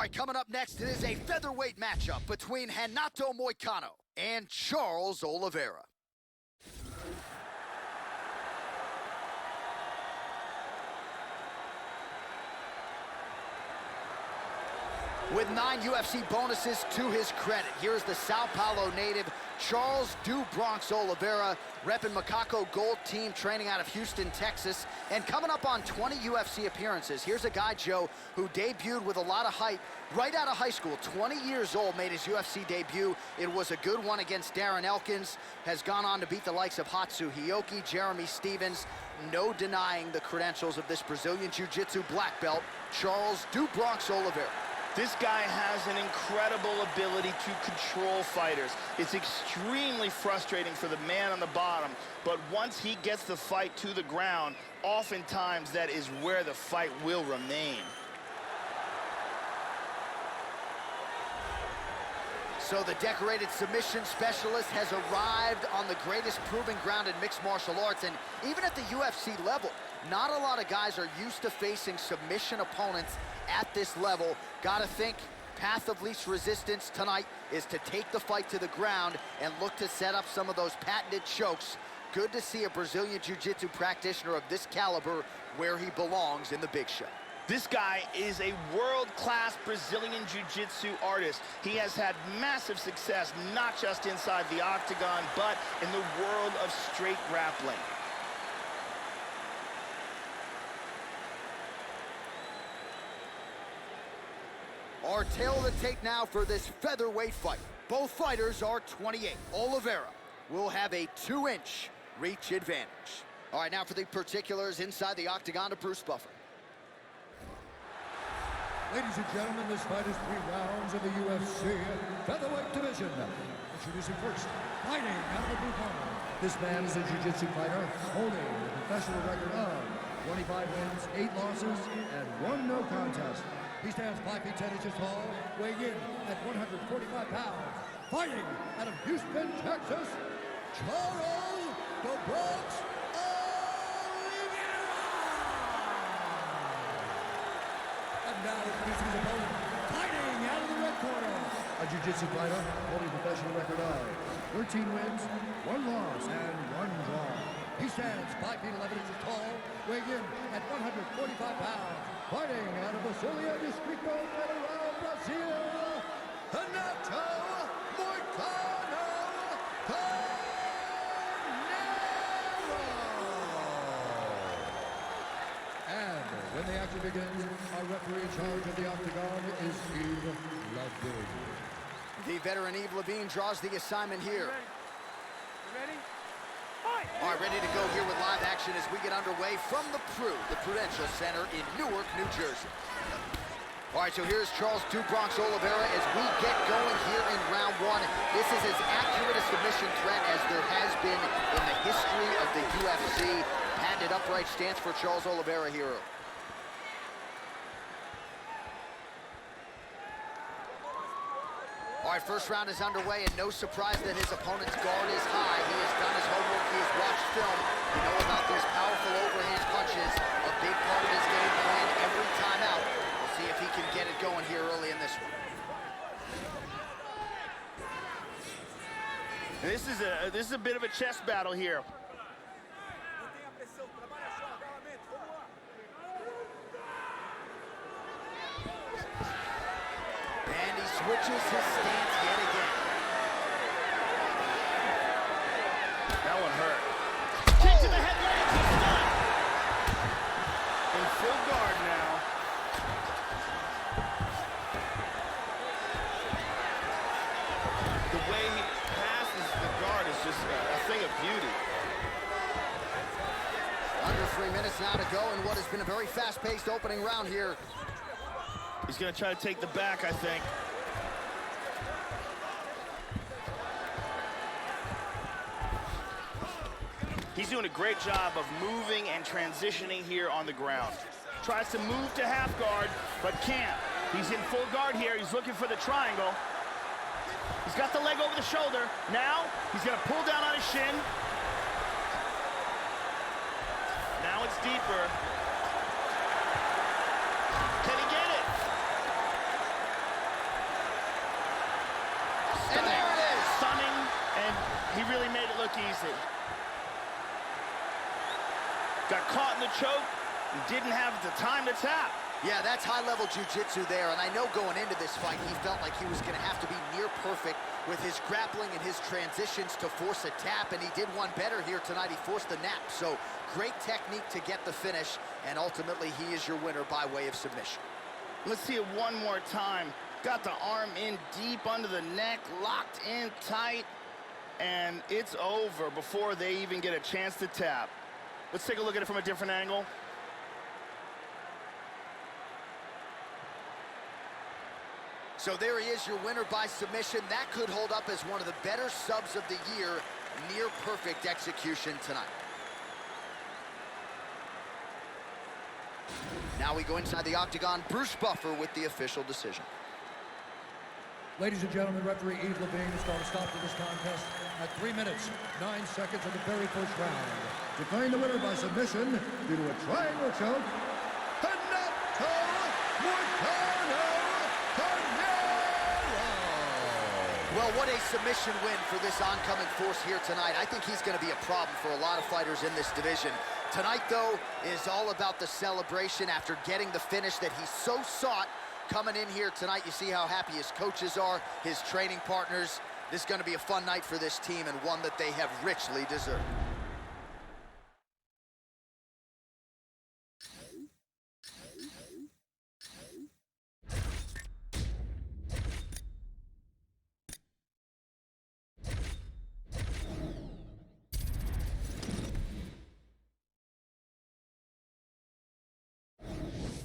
right, coming up next, it is a featherweight matchup between Renato Moicano and Charles Oliveira. With 9 UFC bonuses to his credit, here's the Sao Paulo native, Charles "Do Bronx" Oliveira, repping Macaco Gold Team, training out of Houston, Texas, and coming up on 20 UFC appearances. Here's a guy, Joe, who debuted with a lot of hype right out of high school. 20 years old, made his UFC debut. It was a good one against Darren Elkins. Has gone on to beat the likes of Hatsu Hiyoki, Jeremy Stevens. No denying the credentials of this Brazilian Jiu-Jitsu black belt, Charles "Do Bronx" Oliveira. This guy has an incredible ability to control fighters. It's extremely frustrating for the man on the bottom, but once he gets the fight to the ground, oftentimes that is where the fight will remain. So the decorated submission specialist has arrived on the greatest proving ground in mixed martial arts, and even at the UFC level, not a lot of guys are used to facing submission opponents at this level. Gotta think path of least resistance tonight is to take the fight to the ground and look to set up some of those patented chokes. Good to see a Brazilian Jiu-Jitsu practitioner of this caliber where he belongs in the big show. This guy is a world-class Brazilian Jiu-Jitsu artist. He has had massive success, not just inside the octagon, but in the world of straight grappling. Our tale of the tape now for this featherweight fight. Both fighters are 28. Oliveira will have a 2-inch reach advantage. All right, now for the particulars inside the octagon to Bruce Buffer. Ladies and gentlemen, this fight is 3 rounds in the UFC featherweight division. Introducing first, fighting out of the blue corner. This man is a jiu-jitsu fighter holding a professional record of 25 wins, 8 losses, and 1 no contest. He stands 5 feet 10 inches tall, weighing in at 145 pounds. Fighting out of Houston, Texas, Charles "The Bronx" Oliveira! And now introducing his opponent, fighting out of the red corner. A jiu-jitsu fighter holding a professional record of 13 wins, 1 loss, and 1 draw. He stands 5 feet 11 inches tall, weighing in at 145 pounds. Fighting out of Brasilia, Distrito Federal, Brazil, Renato Moicano Carneiro. And when the action begins, our referee in charge of the octagon is Yves Levine. The veteran Yves Levine draws the assignment here. You ready? All right, ready to go here with live action as we get underway from the Prudential Center in Newark, New Jersey. All right, so here's Charles "Do Bronx" Oliveira as we get going here in round 1. This is as accurate a submission threat as there has been in the history of the UFC. Patented upright stance for Charles Oliveira here. All right, first round is underway, and no surprise that his opponent's guard is high. He has done his homework, he has watched film. You know about those powerful overhand punches, a big part of his game plan every time out. We'll see if he can get it going here early in this one. This is a bit of a chess battle here. And he switches his stance yet again. That one hurt. Kick to the head, lands, he's stunned. In full guard now. The way he passes the guard is just a thing of beauty. Under 3 minutes now to go in what has been a very fast-paced opening round here. He's going to try to take the back, I think. He's doing a great job of moving and transitioning here on the ground. Tries to move to half guard, but can't. He's in full guard here. He's looking for the triangle. He's got the leg over the shoulder. Now, he's going to pull down on his shin. Now it's deeper. Can he get it? look easy. Got caught in the choke and didn't have the time to tap. Yeah, that's high-level jiu-jitsu there, and I know going into this fight, he felt like he was going to have to be near perfect with his grappling and his transitions to force a tap, and he did one better here tonight. He forced the nap, so great technique to get the finish, and ultimately he is your winner by way of submission. Let's see it one more time. Got the arm in deep under the neck, locked in tight, and it's over before they even get a chance to tap. Let's take a look at it from a different angle. So there he is, your winner by submission. That could hold up as one of the better subs of the year. Near perfect execution tonight. Now we go inside the octagon. Bruce Buffer with the official decision. Ladies and gentlemen, referee Yves Levine is going to stop to this contest at 3 minutes, 9 seconds of the very first round. Declaring the winner by submission due to a triangle choke, Well, what a submission win for this oncoming force here tonight. I think he's going to be a problem for a lot of fighters in this division. Tonight, though, is all about the celebration after getting the finish that he so sought. Coming in here tonight, you see how happy his coaches are, his training partners. This is going to be a fun night for this team and one that they have richly deserved.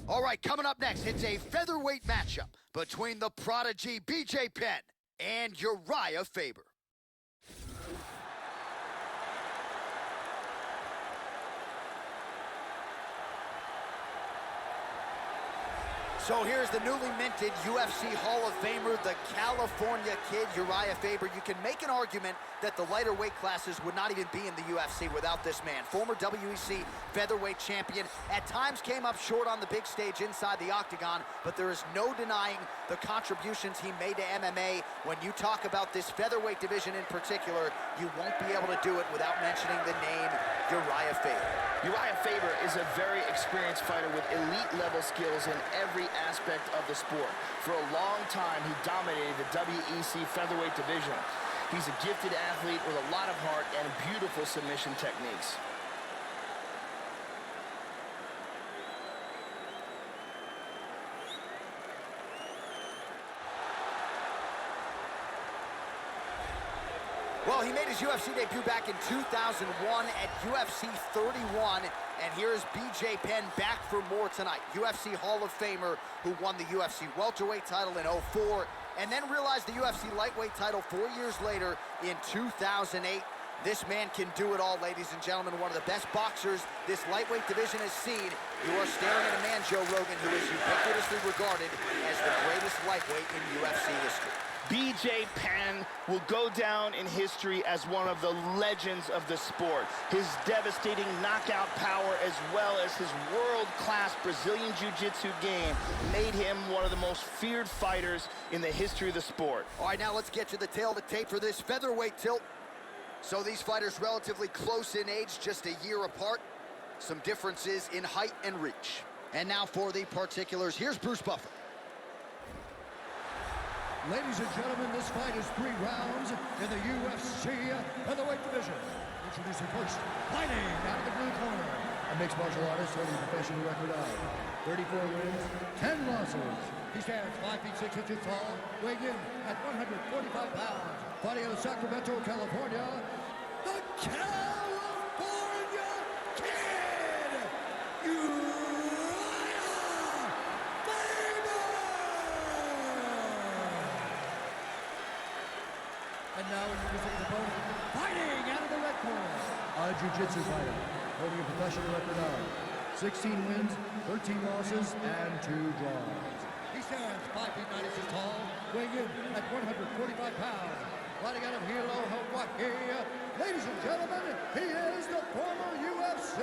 All right, coming up next, it's a featherweight matchup between the prodigy BJ Penn and Uriah Faber. So here's the newly minted UFC Hall of Famer, the California Kid, Uriah Faber. You can make an argument that the lighter weight classes would not even be in the UFC without this man. Former WEC featherweight champion, at times came up short on the big stage inside the octagon, but there is no denying the contributions he made to MMA. When you talk about this featherweight division in particular, you won't be able to do it without mentioning the name Uriah Faber. Uriah Faber is a very experienced fighter with elite-level skills in every aspect of the sport. For a long time, he dominated the WEC featherweight division. He's a gifted athlete with a lot of heart and beautiful submission techniques. Well, he made his UFC debut back in 2001 at UFC 31, and here's BJ Penn back for more tonight. UFC Hall of Famer who won the UFC welterweight title in 2004, and then realized the UFC lightweight title 4 years later in 2008. This man can do it all, ladies and gentlemen. One of the best boxers this lightweight division has seen. You are staring at a man, Joe Rogan, who is ubiquitously regarded as the greatest lightweight in UFC history. BJ Penn will go down in history as one of the legends of the sport. His devastating knockout power as well as his world-class Brazilian Jiu-Jitsu game made him one of the most feared fighters in the history of the sport. All right, now let's get to the tail of the tape for this featherweight tilt. So these fighters relatively close in age, just a year apart. Some differences in height and reach. And now for the particulars, here's Bruce Buffer. Ladies and gentlemen, this fight is 3 rounds in the UFC featherweight division. Introducing first, fighting out of the blue corner, a mixed martial artist holding a professional record of 34 wins, 10 losses. He stands 5 feet 6 inches tall, weighing in at 145 pounds. Fighting out of Sacramento, California, the California Kid, and now introducing his opponent, fighting out of the red corner, a jiu-jitsu fighter, holding a professional record of 16 wins, 13 losses, and 2 draws. He stands 5 feet 9 inches tall, weighing in at 145 pounds. Fighting out of Hilo, Hawaii, ladies and gentlemen, he is the former UFC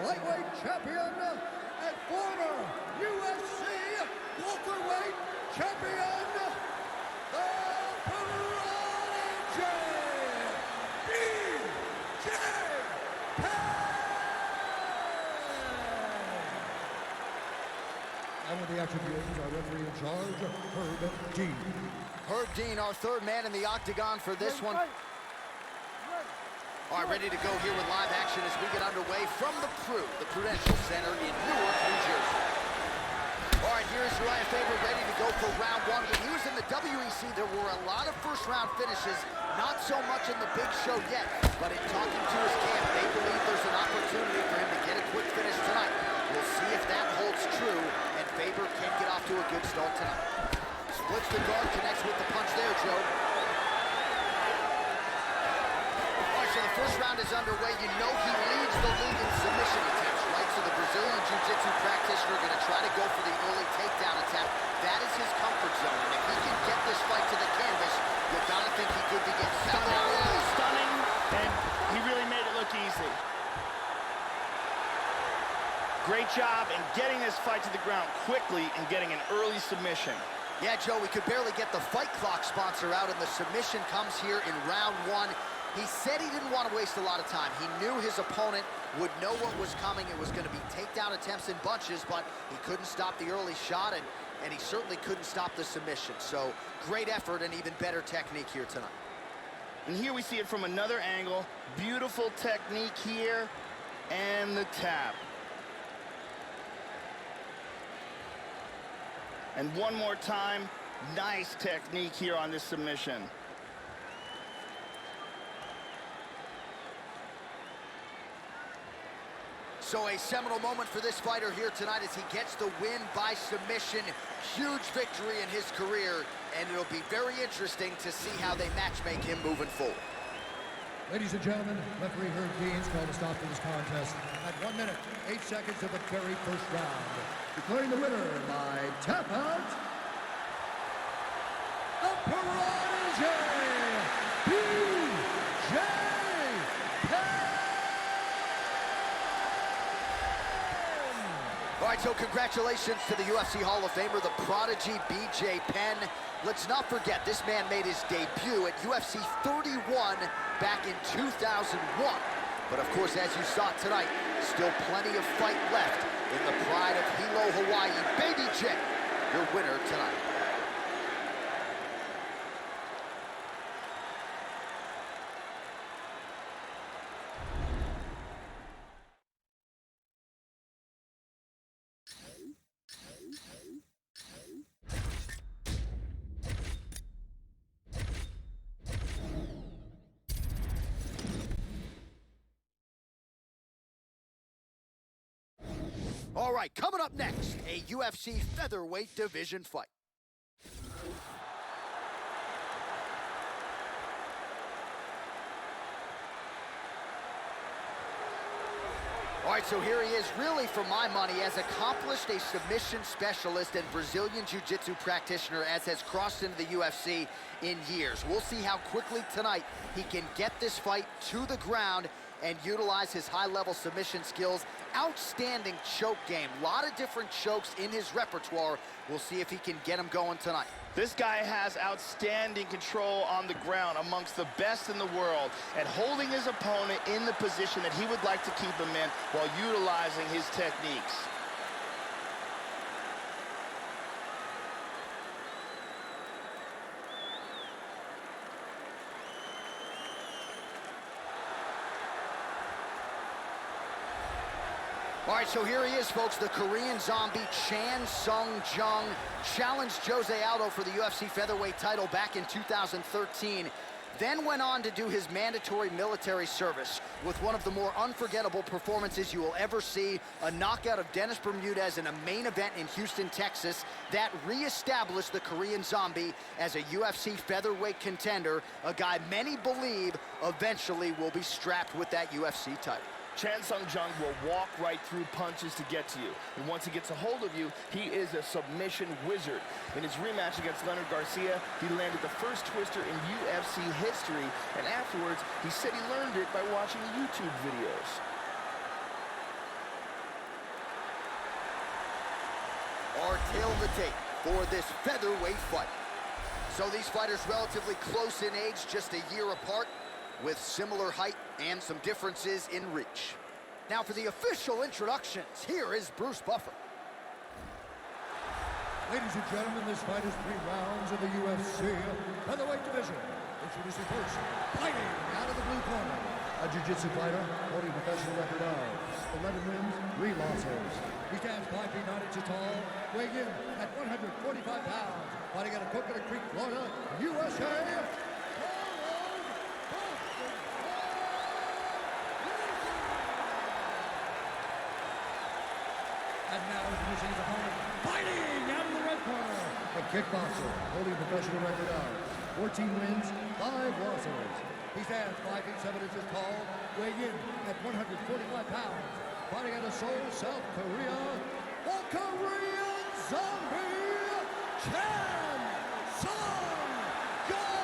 lightweight champion and former UFC welterweight champion, the prodigy, BJ And with the action begins, our referee in charge, Herb Dean. Herb Dean, our third man in the octagon for this one. All right, ready to go here with live action as we get underway from the Prudential Center in Newark, New Jersey. All right, here's Uriah Faber ready to go for round one. When he was in the WEC, there were a lot of first-round finishes, not so much in the big show yet, but in talking to his camp, they believe there's an opportunity for him to get a quick finish tonight. We'll see if that holds true, and Faber can get off to a good start tonight. Splits the guard, connects with the punch there, Joe. So the first round is underway. You know he leads the league in submission attempts, right? So the Brazilian Jiu-Jitsu practitioner going to try to go for the early takedown attempt. That is his comfort zone. And if he can get this fight to the canvas, you got to think he could be getting found out early. Stunning, and he really made it look easy. Great job in getting this fight to the ground quickly and getting an early submission. Yeah, Joe, we could barely get the Fight Clock sponsor out, and the submission comes here in round one. He said he didn't want to waste a lot of time. He knew his opponent would know what was coming. It was going to be takedown attempts in bunches, but he couldn't stop the early shot, and he certainly couldn't stop the submission. So great effort and even better technique here tonight. And here we see it from another angle. Beautiful technique here, and the tap. And one more time, nice technique here on this submission. So a seminal moment for this fighter here tonight as he gets the win by submission. Huge victory in his career, and it'll be very interesting to see how they matchmake him moving forward. Ladies and gentlemen, referee Herb Dean's called a stop to this contest at 1 minute, 8 seconds of the very first round. Declaring the winner by tap out, the prodigy, BJ Penn! All right, so congratulations to the UFC Hall of Famer, the prodigy BJ Penn. Let's not forget, this man made his debut at UFC 31 back in 2001. But of course, as you saw tonight, still plenty of fight left in the pride of Hilo, Hawaii. Baby J, your winner tonight. All right, coming up next, a UFC featherweight division fight. All right, so here he is, really, for my money, as accomplished a submission specialist and Brazilian Jiu-Jitsu practitioner as has crossed into the UFC in years. We'll see how quickly tonight he can get this fight to the ground and utilize his high-level submission skills. Outstanding choke game. A lot of different chokes in his repertoire. We'll see if he can get him going tonight. This guy has outstanding control on the ground, amongst the best in the world, at holding his opponent in the position that he would like to keep him in while utilizing his techniques. All right, so here he is, folks, the Korean zombie Chan Sung Jung challenged Jose Aldo for the UFC featherweight title back in 2013, then went on to do his mandatory military service with one of the more unforgettable performances you will ever see, a knockout of Dennis Bermudez in a main event in Houston, Texas, that reestablished the Korean zombie as a UFC featherweight contender, a guy many believe eventually will be strapped with that UFC title. Chan Sung Jung will walk right through punches to get to you. And once he gets a hold of you, he is a submission wizard. In his rematch against Leonard Garcia, he landed the first twister in UFC history. And afterwards, he said he learned it by watching YouTube videos. Our tale of the tape for this featherweight fight. So these fighters relatively close in age, just a year apart, with similar height and some differences in reach. Now for the official introductions, here is Bruce Buffer. Ladies and gentlemen, this fight is 3 rounds in the UFC featherweight division. Introducing first, fighting out of the blue corner, a jiu-jitsu fighter holding a professional record of 11 wins, 3 losses. He stands 5 feet 9 inches tall, weighing in at 145 pounds, fighting out of Coconut Creek, Florida, USA. And now introducing his opponent, fighting out of the red corner, a kickboxer holding a professional record of 14 wins, 5 losses. He stands 5 feet 7 inches tall, weighing in at 145 pounds, fighting out of Seoul, South Korea, the Korean Zombie, Chan Sung-gun!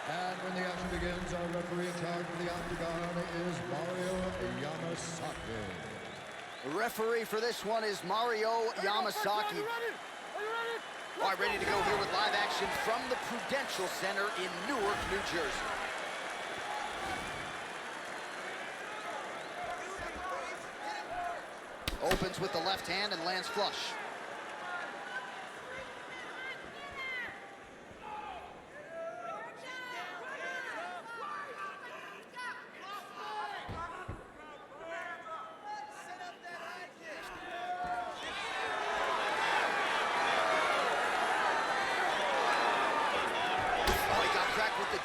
And when the action begins, our referee in charge of the octagon is Mario Yamasaki. The referee for this one is Mario Yamasaki. All right, ready to go here with live action from the Prudential Center in Newark, New Jersey. Opens with the left hand and lands flush.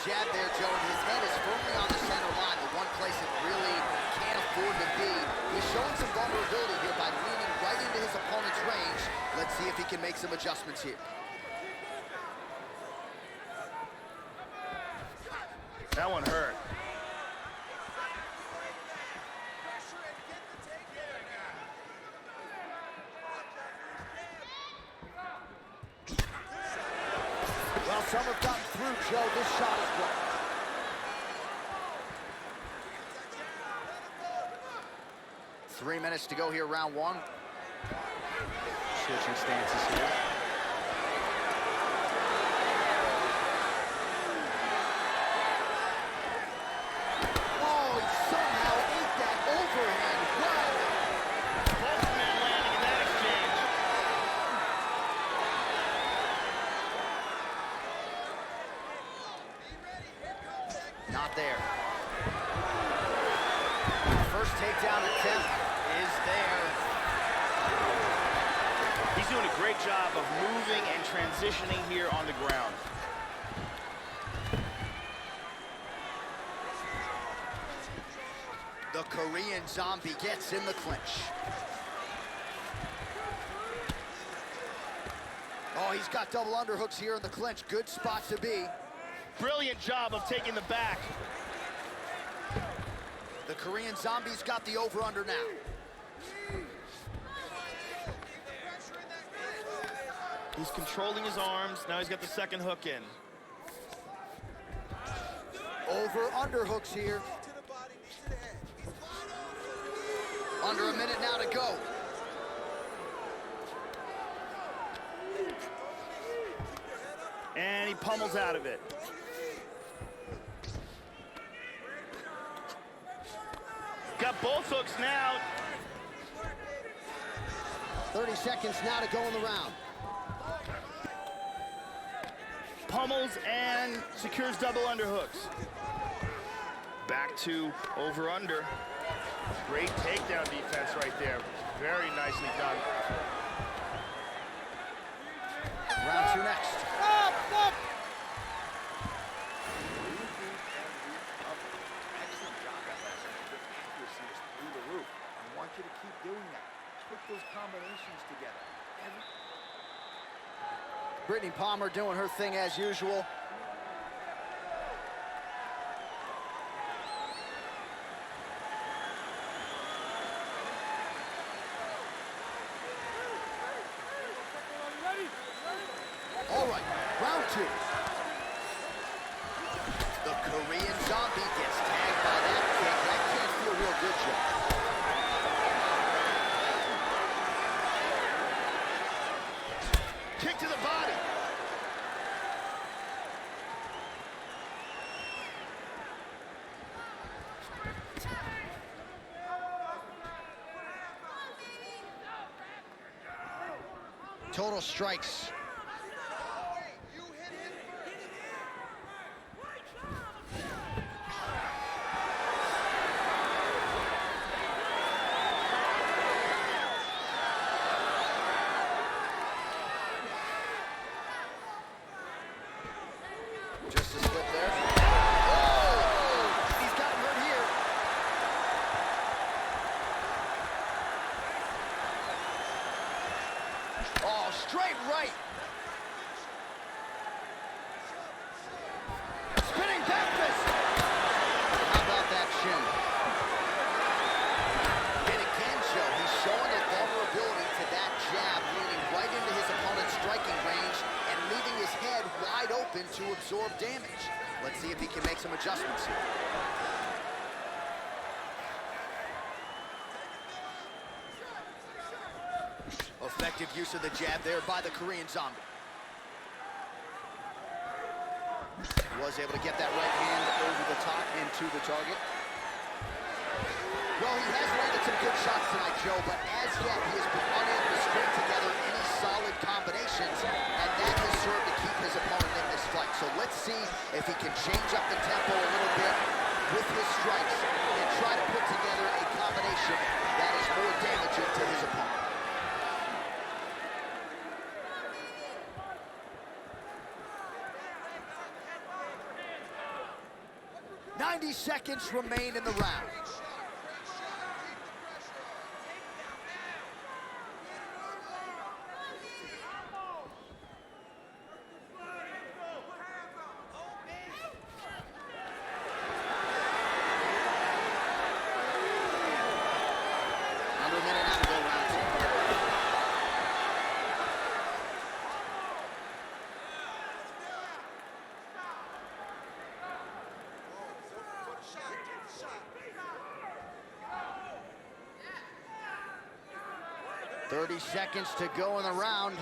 Jab there, Joe, and his head is firmly on the center line, the one place it really can't afford to be. He's showing some vulnerability here by leaning right into his opponent's range. Let's see if he can make some adjustments here. That one hurt. Well, some have gotten through, Joe. This shot is blocked. Three minutes to go here, round one. Switching stances here. Oh, he somehow ate that overhand. Wow. Both men landing in that exchange. Not there. First takedown attempt is there. He's doing a great job of moving and transitioning here on the ground. The Korean Zombie gets in the clinch. Oh, he's got double underhooks here in the clinch. Good spot to be. Brilliant job of taking the back. The Korean Zombie's got the over-under now. He's controlling his arms. Now he's got the second hook in. Over-underhooks here. Under a minute now to go. And he pummels out of it. Got both hooks now. 30 seconds now to go in the round. Pummels and secures double underhooks. Back to over-under. Great takedown defense right there. Very nicely done. Round two next. Excellent job at last. Your accuracy is through the roof. I want you to keep doing that. Put those combinations together. Brittany Palmer doing her thing as usual. All right, round two. The Korean Zombie gets tagged by that kick. That can't feel real good, Joe. Kick to the body. total strikes. Just a slip there. Oh! He's got him hurt here. Oh, straight right. Spinning back fist. How about that shin? And again, Joe, he's showing a vulnerability to that jab, leaning right into his opponent's striking range and leaving his head wide open to absorb damage. Let's see if he can make some adjustments here. Effective use of the jab there by the Korean Zombie. Was able to get that right hand over the top and to the target. Well, he has landed some good shots tonight, Joe, but as yet he has been unable to string together any solid combinations, and that has served to keep his opponent in this fight. So let's see if he can change up the tempo a little bit with his strikes and try to put together a combination that is more damaging to his opponent. 90 seconds remain in the round. Under a minute now to go, round two. .30 seconds to go in the round.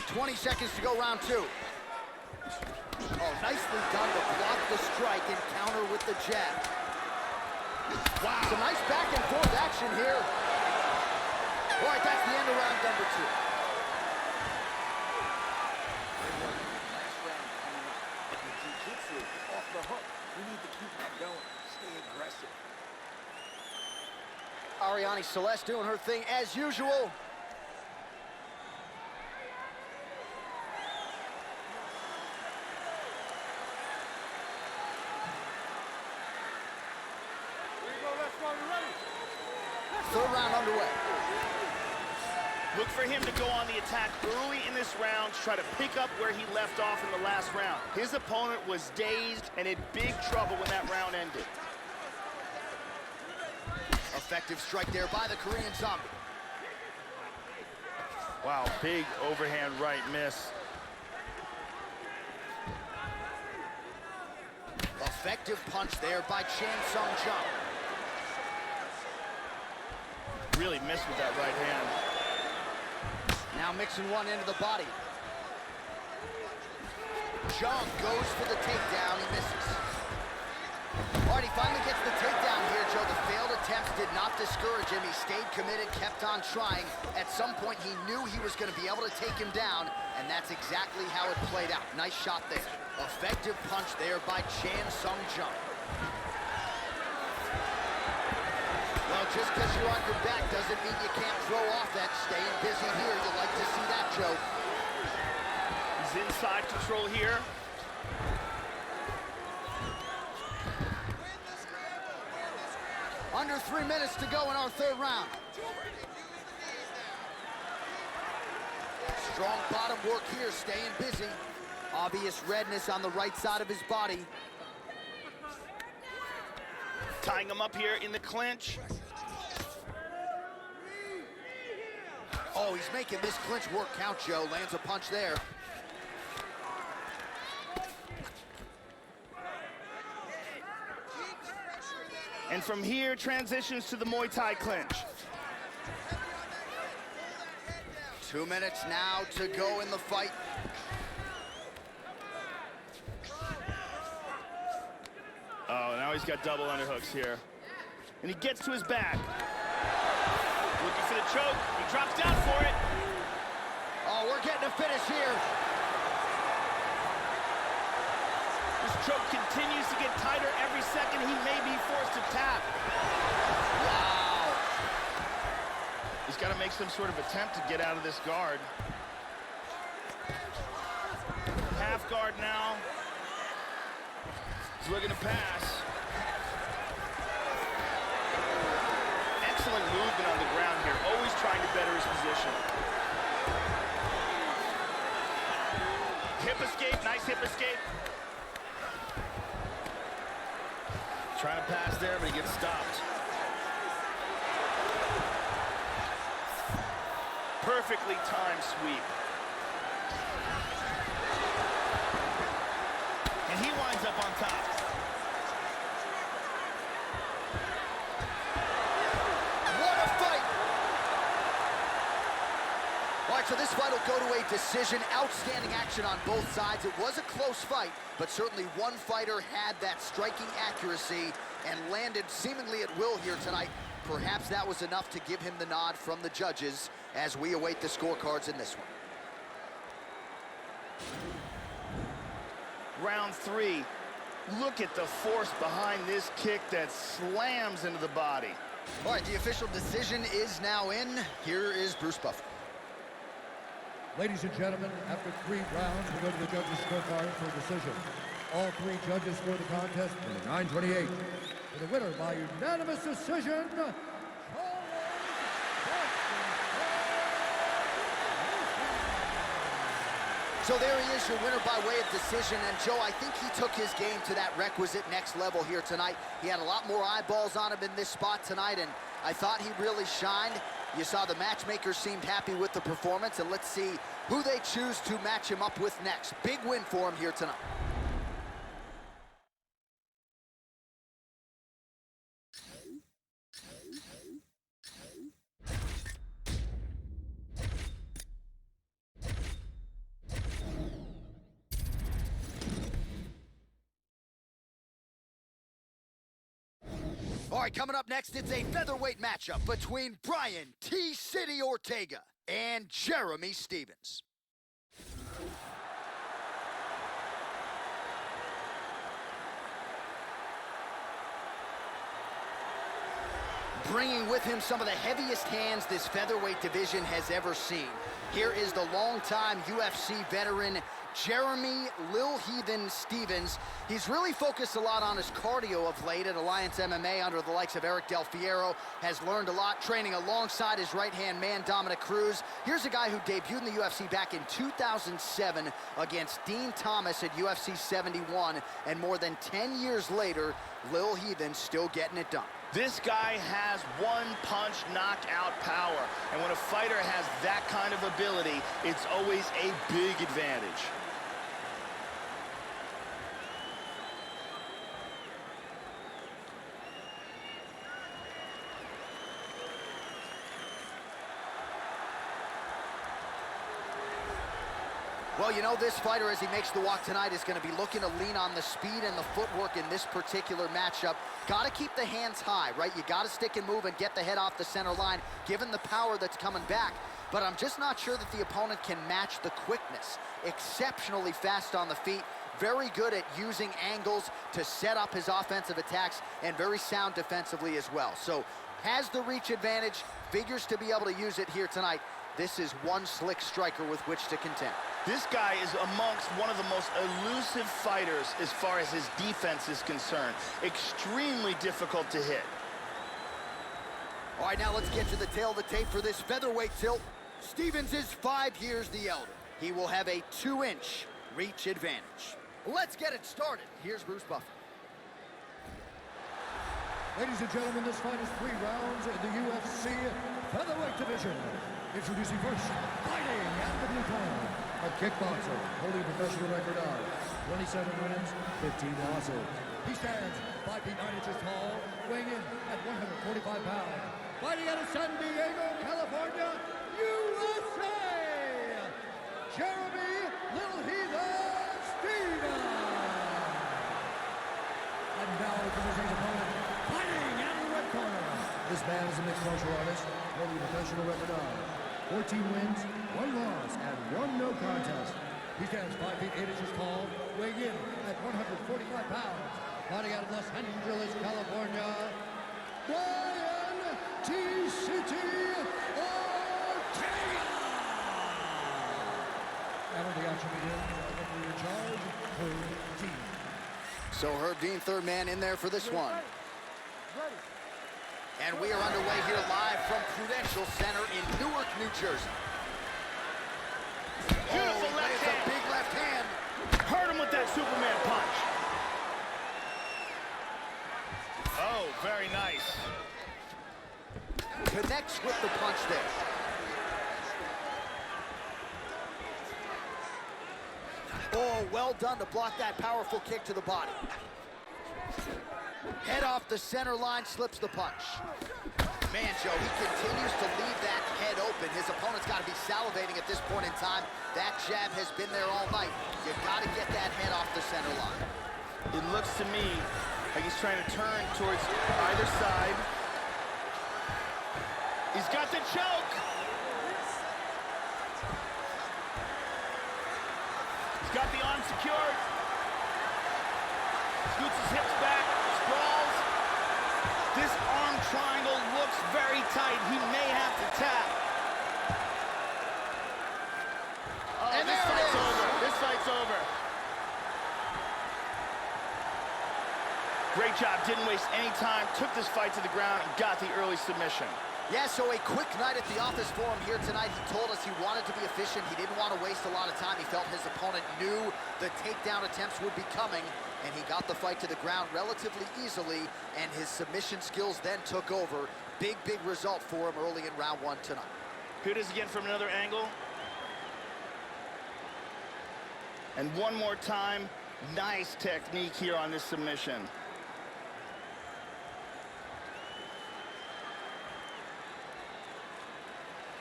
20 seconds to go, round two. Oh, nicely done to block the strike and counter with the jab. Wow. Some nice back and forth action here. All right, that's the end of round number two. Last round coming up. The jiu-jitsu off the hook. We need to keep that going. Stay aggressive. Ariane Celeste doing her thing as usual. Third round underway. Look for him to go on the attack early in this round, try to pick up where he left off in the last round. His opponent was dazed and in big trouble when that round ended. Effective strike there by the Korean Zombie. Wow, big overhand right miss. Effective punch there by Chan Sung Jung. Really missed with that right hand. Now mixing one into the body. Jung goes for the takedown, he misses. All right, he finally gets the takedown here, Joe. The failed attempts did not discourage him. He stayed committed, kept on trying. At some point, he knew he was going to be able to take him down, and that's exactly how it played out. Nice shot there. Effective punch there by Chan Sung Jung. Well, just because you're on your back doesn't mean you can't throw off that. Staying busy here, you like to see that, Joe. He's inside control here. Under 3 minutes to go in our third round. Strong bottom work here, staying busy. Obvious redness on the right side of his body. Tying him up here in the clinch. Oh, he's making this clinch work count, Joe. Lands a punch there. And from here, transitions to the Muay Thai clinch. 2 minutes now to go in the fight. Oh, now he's got double underhooks here. And he gets to his back. Looking for the choke. He drops down for it. Oh, we're getting a finish here. This choke continues to get tighter every second. He may be forced to tap. Wow. He's got to make some sort of attempt to get out of this guard. Half guard now. He's looking to pass. Excellent movement on the ground here. Always trying to better his position. Hip escape, nice hip escape. Trying to pass there, but he gets stopped. Perfectly timed sweep. And he winds up on top. What a fight! All right, so this fight will go to a decision. Outstanding action on both sides. It was a close fight, but certainly one fighter had that striking accuracy and landed seemingly at will here tonight. Perhaps that was enough to give him the nod from the judges as we await the scorecards in this one. Round 3. Look at the force behind this kick that slams into the body. All right, the official decision is now in. Here is Bruce Buffer. Ladies and gentlemen, after 3 rounds, we go to the judges' scorecard for a decision. All 3 judges scored the contest at 9:28. For the winner by unanimous decision, So there he is, your winner by way of decision. And Joe, I think he took his game to that requisite next level here tonight. He had a lot more eyeballs on him in this spot tonight, and I thought he really shined. You saw the matchmakers seemed happy with the performance, and let's see who they choose to match him up with next. Big win for him here tonight. All right, coming up next, it's a featherweight matchup between Brian T-City Ortega and Jeremy Stephens. Bringing with him some of the heaviest hands this featherweight division has ever seen. Here is the longtime UFC veteran, Jeremy Lil Heathen Stephens. He's really focused a lot on his cardio of late at Alliance MMA under the likes of Eric Del Fierro. Has learned a lot training alongside his right-hand man, Dominic Cruz. Here's a guy who debuted in the UFC back in 2007 against Dean Thomas at UFC 71. And more than 10 years later, Lil Heathen still getting it done. This guy has one-punch knockout power. And when a fighter has that kind of ability, it's always a big advantage. Well, you know, this fighter, as he makes the walk tonight, is going to be looking to lean on the speed and the footwork in this particular matchup. Got to keep the hands high, right? You got to stick and move and get the head off the center line, given the power that's coming back. But I'm just not sure that the opponent can match the quickness. Exceptionally fast on the feet, very good at using angles to set up his offensive attacks, and very sound defensively as well. So has the reach advantage, figures to be able to use it here tonight. This is one slick striker with which to contend. This guy is amongst one of the most elusive fighters as far as his defense is concerned. Extremely difficult to hit. All right, now let's get to the tail of the tape for this featherweight tilt. Stephens is 5 years the elder. He will have a 2-inch reach advantage. Let's get it started. Here's Bruce Buffer. ladies and gentlemen, this fight is 3 rounds in the UFC featherweight division. Introducing first, fighting out of the blue corner, a kickboxer holding a professional record of 27 wins, 15 losses. He stands 5 feet 9 inches tall, weighing in at 145 pounds. Fighting out of San Diego, California, USA, Jeremy Lil Heathen Stephens. And now introducing his opponent, fighting out of the red corner. This man is a mixed martial artist, total professional record of 14 wins, 1 loss, and 1 no contest. He stands 5 feet 8 inches tall, weighing in at 145 pounds. Fighting out of Los Angeles, California, Brian T.C.T. Ortega! And on the action begins, referee in charge, Herb Dean. So Herb Dean, third man in there for this one. Ready. And we are underway here live from Prudential Center in Newark, New Jersey. Beautiful left lands hand. a big left hand. Hurt him with that Superman punch. Oh, very nice. Connects with the punch there. Oh, well done to block that powerful kick to the body. Head off the center line, slips the punch. Man, Joe, he continues to leave that head open. His opponent's got to be salivating at this point in time. That jab has been there all night. You've got to get that head off the center line. It looks to me like he's trying to turn towards either side. He's got the choke. He's got the arm secured. Scoots his hips back, sprawls. This arm triangle looks very tight. He may have to tap. Oh, And this there it fight's is. over. This fight's over. Great job, didn't waste any time, took this fight to the ground and got the early submission. Yeah, so a quick night at the office for him here tonight. He told us he wanted to be efficient. He didn't want to waste a lot of time. He felt his opponent knew the takedown attempts would be coming, and he got the fight to the ground relatively easily, and his submission skills then took over. Big, big result for him early in round 1 tonight. Here it is again from another angle. And one more time, nice technique here on this submission.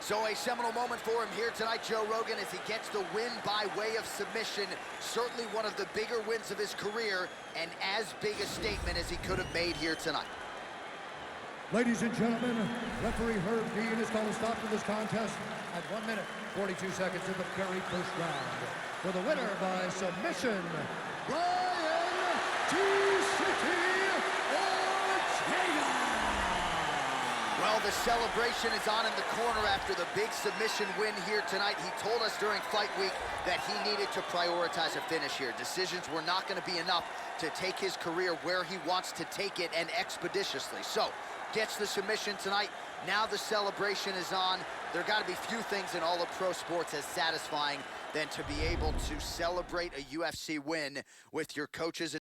So a seminal moment for him here tonight, Joe Rogan, as he gets the win by way of submission. Certainly one of the bigger wins of his career, and as big a statement as he could have made here tonight. Ladies and gentlemen, referee Herb Dean has called a stop to this contest at 1 minute, 42 seconds in the very first round. For the winner by submission, Brian T.C.T. Ortega! Well, the celebration is on in the corner after the big submission win here tonight. He told us during fight week that he needed to prioritize a finish here. Decisions were not going to be enough to take his career where he wants to take it, and expeditiously. So, gets the submission tonight. Now the celebration is on. There got to be few things in all of pro sports as satisfying than to be able to celebrate a UFC win with your coaches